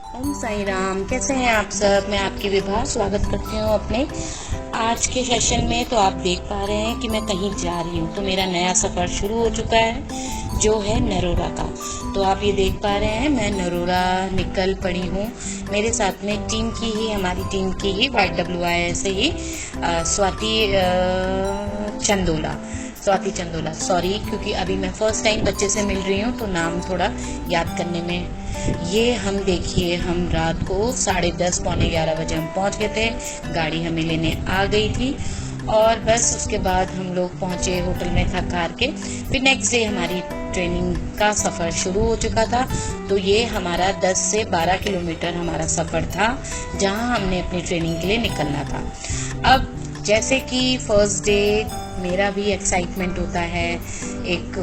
ओम साई राम। कैसे हैं आप सब? मैं आपकी विभा स्वागत करती हूँ अपने आज के सेशन में। तो आप देख पा रहे हैं कि मैं कहीं जा रही हूँ, तो मेरा नया सफ़र शुरू हो चुका है जो है नरोरा का। तो आप ये देख पा रहे हैं मैं नरोरा निकल पड़ी हूँ। मेरे साथ में हमारी टीम की ही YWI से ही स्वाति चंदोला सॉरी, क्योंकि अभी मैं फर्स्ट टाइम बच्चे से मिल रही हूँ तो नाम थोड़ा याद करने में। ये हम देखिए, हम रात को 10:30 पौने 11 बजे हम पहुँच गए थे। गाड़ी हमें लेने आ गई थी और बस उसके बाद हम लोग पहुँचे होटल में थक हार के। फिर नेक्स्ट डे हमारी ट्रेनिंग का सफ़र शुरू हो चुका था। तो ये हमारा 10 से 12 किलोमीटर हमारा सफ़र था जहाँ हमने अपनी ट्रेनिंग के लिए निकलना था। अब जैसे कि फर्स्ट डे मेरा भी एक्साइटमेंट होता है, एक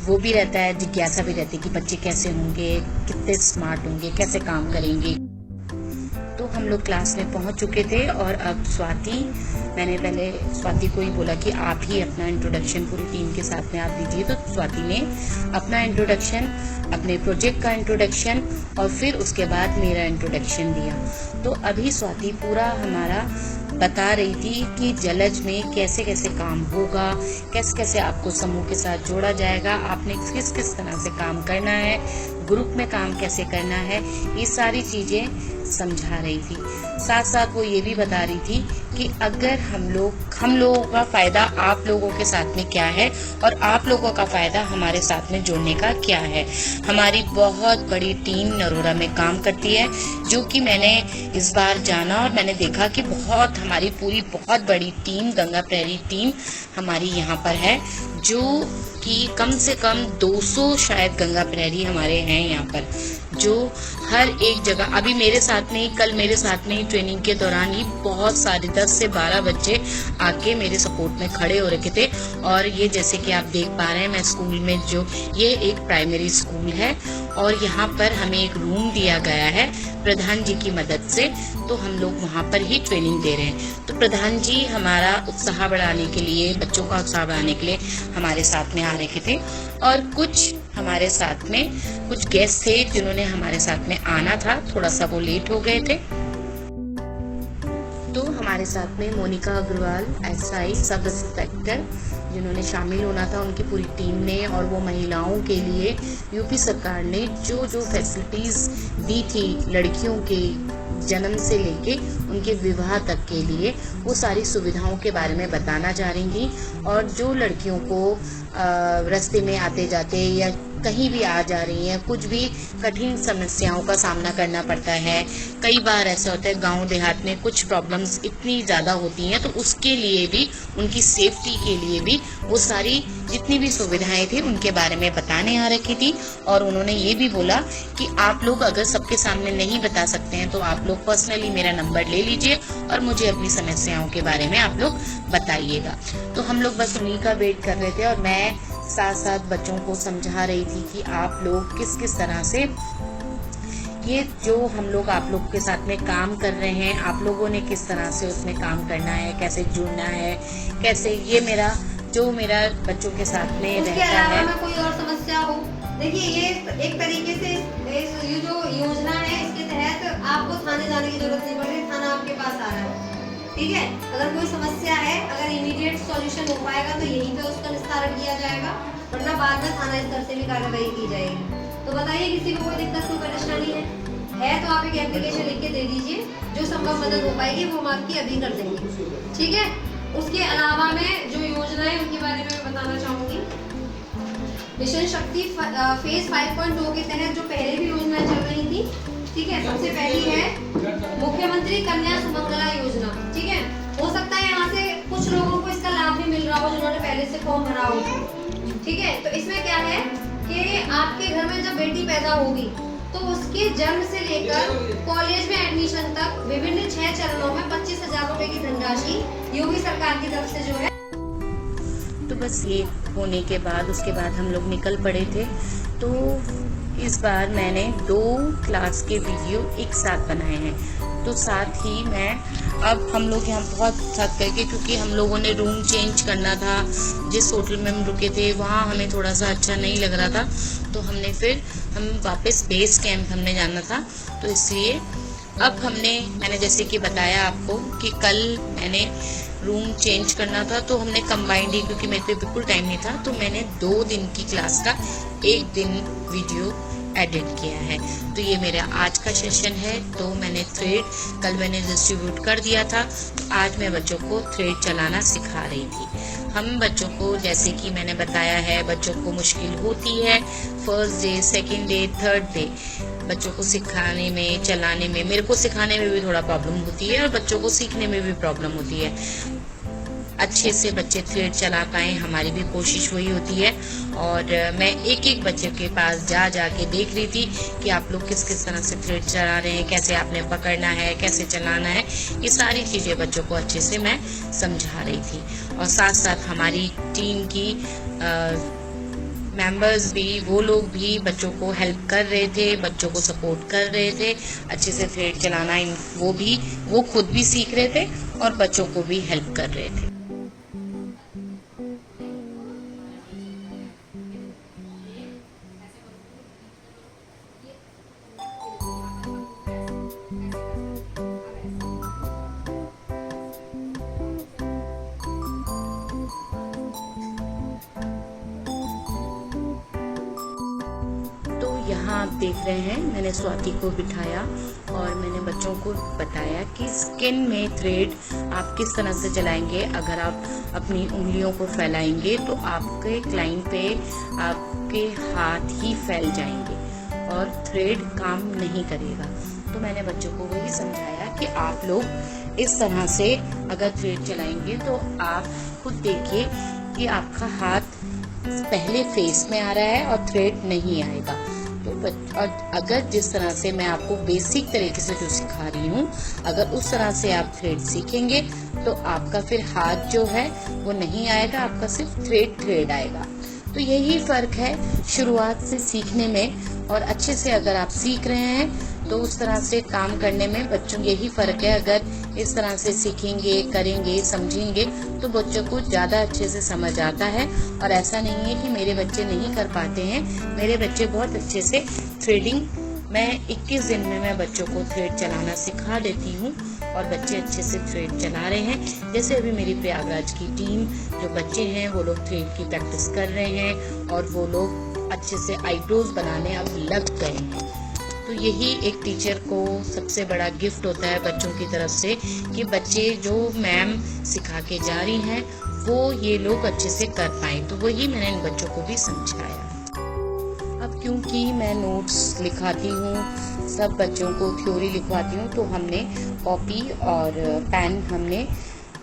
वो भी रहता है, जिज्ञासा भी रहती है कि बच्चे कैसे होंगे, कितने स्मार्ट होंगे, कैसे काम करेंगे। तो हम लोग क्लास में पहुंच चुके थे और अब मैंने पहले स्वाति को ही बोला कि आप ही अपना इंट्रोडक्शन पूरी टीम के साथ में आप दीजिए। तो स्वाति ने अपना इंट्रोडक्शन, अपने प्रोजेक्ट का इंट्रोडक्शन और फिर उसके बाद मेरा इंट्रोडक्शन दिया। तो अभी स्वाति पूरा हमारा बता रही थी कि जलज में कैसे कैसे काम होगा, कैसे कैसे आपको समूह के साथ जोड़ा जाएगा, आपने किस किस तरह से काम करना है, ग्रुप में काम कैसे करना है, ये सारी चीज़ें समझा रही थी। साथ साथ वो ये भी बता रही थी कि अगर हम लोगों का फ़ायदा आप लोगों के साथ में क्या है और आप लोगों का फ़ायदा हमारे साथ में जुड़ने का क्या है। हमारी बहुत बड़ी टीम नरोरा में काम करती है, जो कि मैंने इस बार जाना और मैंने देखा कि हमारी पूरी बहुत बड़ी टीम, गंगा प्रहरी टीम हमारी यहाँ पर है, जो कि कम से कम 200 शायद गंगा प्रहरी हमारे हैं यहाँ पर, जो हर एक जगह कल मेरे साथ में ही ट्रेनिंग के दौरान ही बहुत सारे 10 से 12 बच्चे आके मेरे सपोर्ट में खड़े हो रखे थे। और ये जैसे कि आप देख पा रहे हैं, मैं स्कूल में ये एक प्राइमरी स्कूल है और यहाँ पर हमें एक रूम दिया गया है प्रधान जी की मदद से। तो हम लोग वहाँ पर ही ट्रेनिंग दे रहे हैं। तो प्रधान जी हमारा उत्साह बढ़ाने के लिए, बच्चों का उत्साह बढ़ाने के लिए हमारे साथ में आ रखे थे। और कुछ हमारे साथ में कुछ गेस्ट थे जिन्होंने हमारे साथ में आना था, थोड़ा सा वो लेट हो गए थे। तो हमारे साथ में Monika Agarwal SI sub inspector जिन्होंने शामिल होना था, उनकी पूरी टीम ने, और वो महिलाओं के लिए यूपी सरकार ने जो फैसिलिटीज़ दी थी लड़कियों के जन्म से लेके उनके विवाह तक के लिए, वो सारी सुविधाओं के बारे में बताना चाह रही थी। और जो लड़कियों को रास्ते में आते जाते या कहीं भी आ जा रही हैं, कुछ भी कठिन समस्याओं का सामना करना पड़ता है, कई बार ऐसा होता है गांव देहात में कुछ प्रॉब्लम्स इतनी ज़्यादा होती हैं, तो उसके लिए भी, उनकी सेफ्टी के लिए भी वो सारी जितनी भी सुविधाएं थी उनके बारे में बताने आ रखी थी। और उन्होंने ये भी बोला कि आप लोग अगर सबके सामने नहीं बता सकते हैं तो आप लोग पर्सनली मेरा नंबर ले लीजिए और मुझे अपनी समस्याओं के बारे में आप लोग बताइएगा। तो हम लोग बस उन्हीं का वेट कर रहे थे और मैं साथ साथ बच्चों को समझा रही थी कि आप लोग किस किस तरह से ये जो हम लोग आप लोग के साथ में काम कर रहे हैं, आप लोगों ने किस तरह से उसमें काम करना है, कैसे जुड़ना है, कैसे ये मेरा बच्चों के साथ में रहता है। में कोई और समस्या हो, देखिए ये एक तरीके से ये जो योजना है इसके तहत आपको थाने जाने की जरूरत नहीं पड़ रही, थाना आपके पास आ रहा है। ठीक है, अगर कोई समस्या है, अगर इमीडिएट सॉल्यूशन हो पाएगा तो यहीं पे उसका निस्तारण किया जाएगा, वरना बाद में थाना स्तर से भी कार्रवाई की जाएगी। तो बताइए किसी को कोई दिक्कत, कोई परेशानी है तो आप एक एप्लीकेशन लिख के दे दीजिए, जो संभव मदद हो पाएगी वो हम आपकी अभी कर देंगे। ठीक है, उसके अलावा मैं जो योजना है उनके बारे में बताना चाहूँगी। मिशन शक्ति फेज 5.2 के तहत जो पहले भी योजनाएं चल रही थी, ठीक है, सबसे पहली है मुख्यमंत्री कन्या सुमंगला योजना। ठीक है, हो सकता है यहाँ से कुछ लोगों को इसका लाभ भी मिल रहा हो जिन्होंने पहले से फॉर्म भरा हो। ठीक है, तो इसमें क्या है कि आपके घर में जब बेटी पैदा होगी तो उसके जन्म से लेकर कॉलेज में एडमिशन तक विभिन्न 6 चरणों में 25,000 रुपए की धनराशि योगी सरकार की तरफ से जो है। तो बस ये होने के बाद उसके बाद हम लोग निकल पड़े थे। तो इस बार मैंने 2 क्लास के वीडियो एक साथ बनाए हैं। तो साथ ही अब हम लोग यहाँ बहुत थक गए क्योंकि हम लोगों ने रूम चेंज करना था। जिस होटल में हम रुके थे वहाँ हमें थोड़ा सा अच्छा नहीं लग रहा था, तो हमने फिर हम वापस बेस कैंप हमने जाना था, तो इसलिए अब मैंने जैसे कि बताया आपको कि कल मैंने रूम चेंज करना था, तो हमने कंबाइंड ही, क्योंकि मेरे पे बिल्कुल टाइम नहीं था, तो मैंने 2 दिन की क्लास का 1 दिन वीडियो एडिट किया है। तो ये मेरा आज का सेशन है। तो मैंने थ्रेड कल मैंने डिस्ट्रीब्यूट कर दिया था, तो आज मैं बच्चों को थ्रेड चलाना सिखा रही थी। हम बच्चों को, जैसे कि मैंने बताया है, बच्चों को मुश्किल होती है first day, second day, third day बच्चों को सिखाने में, चलाने में। मेरे को सिखाने में भी थोड़ा प्रॉब्लम होती है और बच्चों को सीखने में भी प्रॉब्लम होती है। अच्छे से बच्चे थ्रेड चला पाए, हमारी भी कोशिश वही होती है। और मैं एक एक बच्चे के पास जा के देख रही थी कि आप लोग किस किस तरह से थ्रेड चला रहे हैं, कैसे आपने पकड़ना है, कैसे चलाना है, ये सारी चीज़ें बच्चों को अच्छे से मैं समझा रही थी। और साथ साथ हमारी टीम की मेंबर्स भी, वो लोग भी बच्चों को हेल्प कर रहे थे, बच्चों को सपोर्ट कर रहे थे अच्छे से थ्रेड चलाना। वो खुद भी सीख रहे थे और बच्चों को भी हेल्प कर रहे थे। यहाँ आप देख रहे हैं, मैंने स्वाति को बिठाया और मैंने बच्चों को बताया कि स्किन में थ्रेड आप किस तरह से चलाएंगे। अगर आप अपनी उंगलियों को फैलाएंगे तो आपके क्लाइंट पे आपके हाथ ही फैल जाएंगे और थ्रेड काम नहीं करेगा। तो मैंने बच्चों को वही समझाया कि आप लोग इस तरह से अगर थ्रेड चलाएंगे तो आप खुद देखिए कि आपका हाथ पहले फेस में आ रहा है और थ्रेड नहीं आएगा। तो और अगर जिस तरह से मैं आपको बेसिक तरीके से जो सिखा रही हूँ, अगर उस तरह से आप थ्रेड सीखेंगे तो आपका फिर हाथ जो है वो नहीं आएगा, आपका सिर्फ थ्रेड आएगा। तो यही फर्क है शुरुआत से सीखने में और अच्छे से अगर आप सीख रहे हैं तो उस तरह से काम करने में बच्चों, यही फर्क है। अगर इस तरह से सीखेंगे, करेंगे, समझेंगे तो बच्चों को ज़्यादा अच्छे से समझ आता है। और ऐसा नहीं है कि मेरे बच्चे नहीं कर पाते हैं, मेरे बच्चे बहुत अच्छे से थ्रेडिंग, मैं 21 दिन में मैं बच्चों को थ्रेड चलाना सिखा देती हूँ और बच्चे अच्छे से थ्रेड चला रहे हैं। जैसे अभी मेरी प्रयागराज की टीम जो बच्चे हैं वो लोग थ्रेड की प्रैक्टिस कर रहे हैं और वो लोग अच्छे से आईब्रोज बनाने अब लग गए हैं। तो यही एक टीचर को सबसे बड़ा गिफ्ट होता है बच्चों की तरफ से कि बच्चे जो मैम सिखा के जा रही हैं वो ये लोग अच्छे से कर पाए। तो वही मैंने इन बच्चों को भी समझाया। अब क्योंकि मैं नोट्स लिखाती हूँ, सब बच्चों को थ्योरी लिखवाती हूँ, तो हमने कॉपी और पेन हमने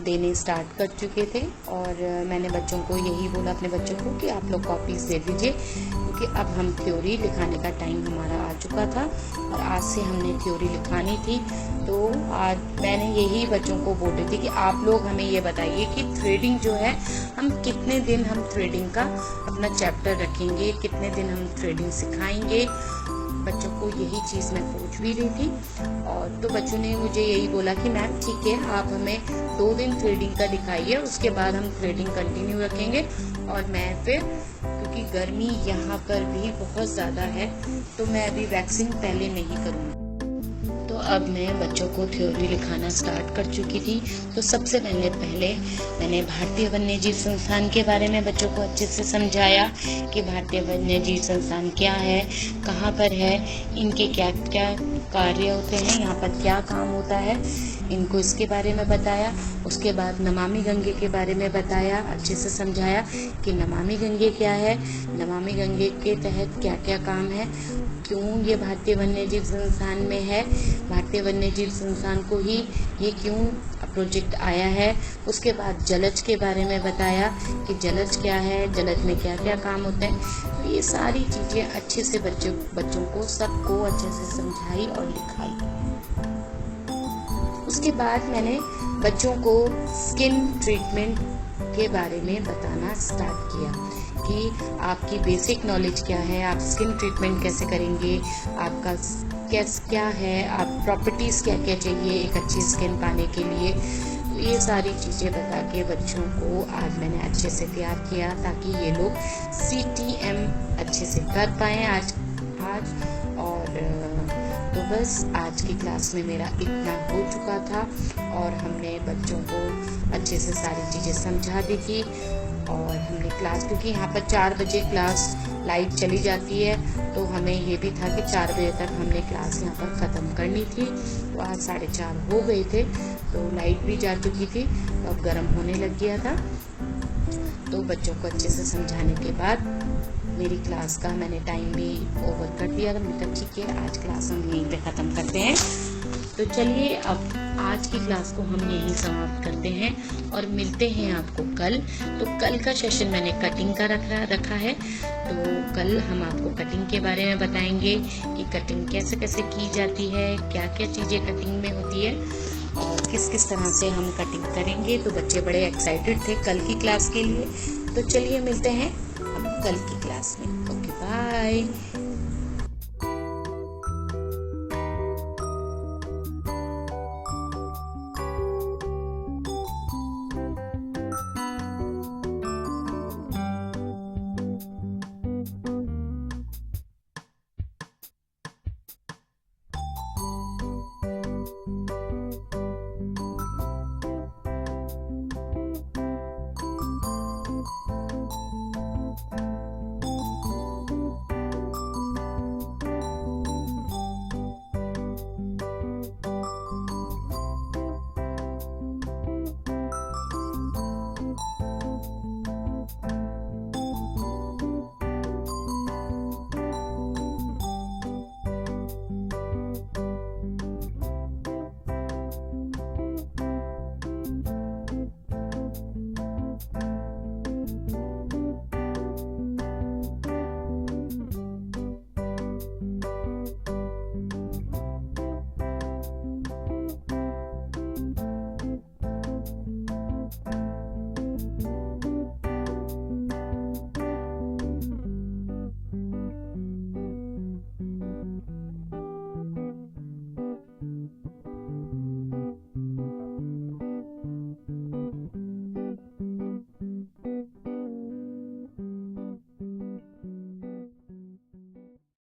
देने स्टार्ट कर चुके थे। और मैंने बच्चों को यही बोला, अपने बच्चों को, कि आप लोग कॉपीज दे दीजिए क्योंकि अब हम थ्योरी लिखाने का टाइम हमारा आ चुका था और आज से हमने थ्योरी लिखानी थी। तो आज मैंने यही बच्चों को बोल रही थी कि आप लोग हमें ये बताइए कि थ्रेडिंग जो है, हम कितने दिन हम थ्रेडिंग का अपना चैप्टर रखेंगे, कितने दिन हम थ्रेडिंग सिखाएंगे। बच्चों को यही चीज़ मैं पूछ भी रही थी और तो बच्चों ने मुझे यही बोला कि मैम ठीक है, आप हमें 2 दिन थ्रेडिंग का दिखाइए, उसके बाद हम थ्रेडिंग कंटिन्यू रखेंगे। और मैं फिर, क्योंकि गर्मी यहाँ पर भी बहुत ज़्यादा है, तो मैं अभी वैक्सिंग पहले नहीं करूँगी। तो अब मैं बच्चों को थ्योरी लिखाना स्टार्ट कर चुकी थी। तो सबसे पहले मैंने भारतीय वन्यजीव संस्थान के बारे में बच्चों को अच्छे से समझाया कि भारतीय वन्यजीव संस्थान क्या है, कहाँ पर है, इनके क्या क्या कार्य होते हैं, यहाँ पर क्या काम होता है, इनको इसके बारे में बताया। उसके बाद नमामि गंगे के बारे में बताया, अच्छे से समझाया कि नमामि गंगे क्या है, नमामि गंगे के तहत क्या क्या काम है, क्यों ये भारतीय वन्यजीव संस्थान में है, भारतीय वन्यजीव संस्थान को ही ये क्यों प्रोजेक्ट आया है। उसके बाद जलज के बारे में बताया कि जलज क्या है, जलज में क्या क्या काम होते हैं। तो ये सारी चीज़ें अच्छे से बच्चों को सबको अच्छे से समझाई और लिखाई। उसके बाद मैंने बच्चों को स्किन ट्रीटमेंट के बारे में बताना स्टार्ट किया कि आपकी बेसिक नॉलेज क्या है, आप स्किन ट्रीटमेंट कैसे करेंगे, आपका क्या है, आप प्रॉपर्टीज़ क्या क्या चाहिए एक अच्छी स्किन पाने के लिए। तो ये सारी चीज़ें बता के बच्चों को आज मैंने अच्छे से तैयार किया ताकि ये लोग CTM अच्छे से कर पाएँ। आज आज। और तो बस आज की क्लास में मेरा इतना हो चुका था और हमने बच्चों को अच्छे से सारी चीज़ें समझा दी थी। और हमने क्लास, क्योंकि यहाँ पर 4 बजे क्लास लाइट चली जाती है, तो हमें ये भी था कि 4 बजे तक हमने क्लास यहाँ पर ख़त्म करनी थी। तो आज 4:30 हो गए थे, तो लाइट भी जा चुकी थी, तो अब गर्म होने लग गया था। तो बच्चों को अच्छे से समझाने के बाद मेरी क्लास का मैंने टाइम भी ओवर कर दिया था। मैंने कहा ठीक है, आज क्लास हम यहीं पे ख़त्म करते हैं। तो चलिए अब आज की क्लास को हम यहीं समाप्त करते हैं और मिलते हैं आपको कल। तो कल का सेशन मैंने कटिंग का रखा है। तो कल हम आपको कटिंग के बारे में बताएंगे कि कटिंग कैसे कैसे की जाती है, क्या क्या चीज़ें कटिंग में होती है और किस किस तरह से हम कटिंग करेंगे। तो बच्चे बड़े एक्साइटेड थे कल की क्लास के लिए। तो चलिए मिलते हैं अब कल की क्लास में। Okay, bye.